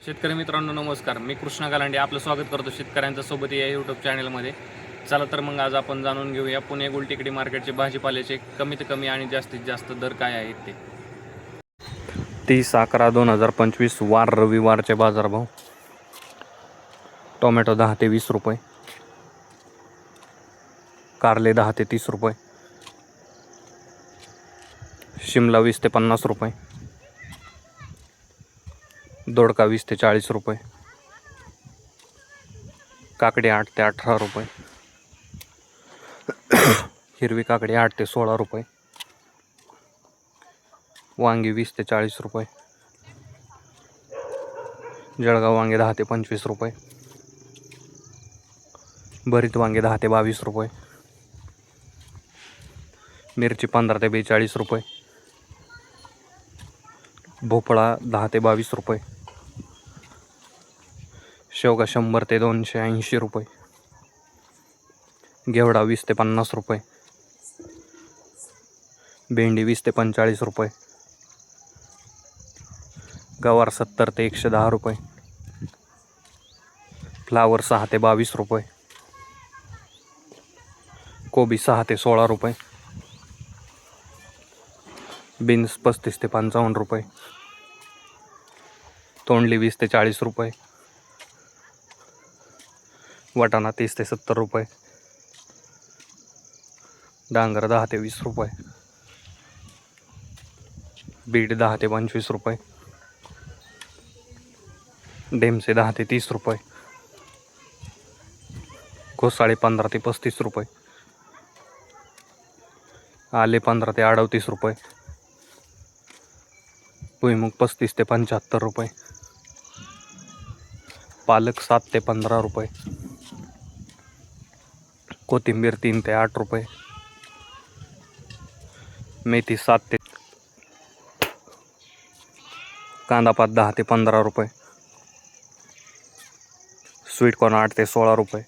शेतकरी मित्रांनो नमस्कार, मी कृष्णा गालांडे आपलं स्वागत करतो शेतकऱ्यांच्या सोबत या यूट्यूब चॅनलमध्ये. चला तर मग आज आपण जाणून घेऊया पुणे गुलटेकडी मार्केटचे भाजीपाल्याचे कमीत कमी आणि जास्तीत जास्त दर काय आहेत ते. 30/11/2025 वार रविवारचे बाजारभाव. टोमॅटो 10 ते 20 रुपये, कारले 10 ते 30 रुपये, शिमला 20 ते 50 रुपये, दोडका 20 ते 40 रुपये, काकडी 8 ते 18 रुपये, हिरवी काकडी 8 ते 16 रुपये, वांगी 20 ते 40 रुपये, जळगाव वांगे 10 ते 25 रुपये, भरीत वांगे 10 ते 22 रुपये, मिरची 15 ते 42 रुपये, भोपळा 10 ते 22 रुपये, शेवगा 100 ते 280 रुपये, घेवडा 20 ते 50 रुपये, भेंडी 20 ते 45 रुपये, गवार 70 ते 110 रुपये, फ्लावर 6 ते 22 रुपये, कोबी 6 ते 16 रुपये, बीन्स 35 ते 55 रुपये, तोंडली 20 ते 40 रुपये, वाटाणा 30 ते 70 रुपये, डांगर 10 ते 20 रुपये, बीट 10 ते 25 रुपये, ढेमसे 10 ते 30 रुपये, घोसाळे 15 ते 35 रुपये, आले 15 ते 38 रुपये, भुईमुग 35 ते 75 रुपये, पालक 7 ते 15 रुपये, कोथिंबीर 3 ते 8 रुपये, मेथी 7 ते, कांदापात 10 ते 15 रुपये, स्वीटकॉर्न 8 ते 16 रुपये,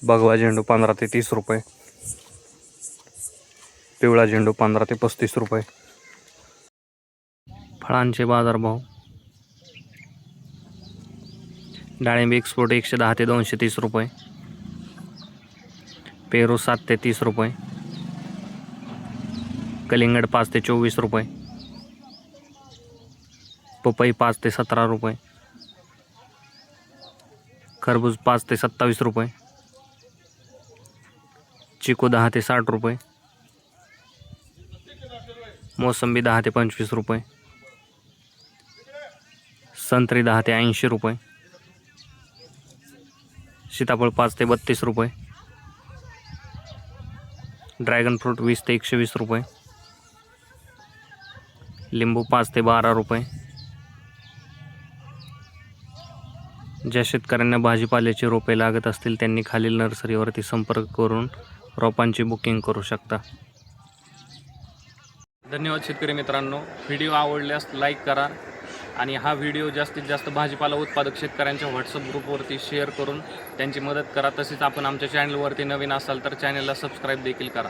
भगवा झेंडू 15 ते 30 रुपये, पिवळा झेंडू 15 ते 35 रुपये. फळांचे बाजारभाव. डाळिंब एक्सपोर्ट 110 ते 230 रुपये, पेरू 7 ते 30 रुपये, कलिंगड 5 ते 24 रुपये, पपई 5 ते 17 रुपये, खरबूज 5 ते 27 रुपये, चिकू 10 ते 60 रुपये, मोसंबी 10 ते 25 रुपये, संत्री 10 ते 80 रुपये, सीताफळ 5 ते 32 रुपये, ड्रॅगन फ्रूट 20 ते 120 रुपये, लिंबू 5 ते 12 रुपये. ज्या शेतकऱ्यांना भाजीपाल्याची रोपे लागत असतील त्यांनी खालील नर्सरीवरती संपर्क करून रोपांची बुकिंग करू शकता. धन्यवाद शेतकरी मित्रांनो. व्हिडिओ आवडल्यास लाईक करा आणि हा व्हिडिओ जास्तीत जास्त भाजीपाला उत्पादक शेतकऱ्यांच्या व्हॉट्सअप ग्रुपवरती शेअर करून त्यांची मदत करा. तसेच आपण आमच्या चॅनलवरती नवीन असाल तर चॅनलला सबस्क्राईब देखील करा.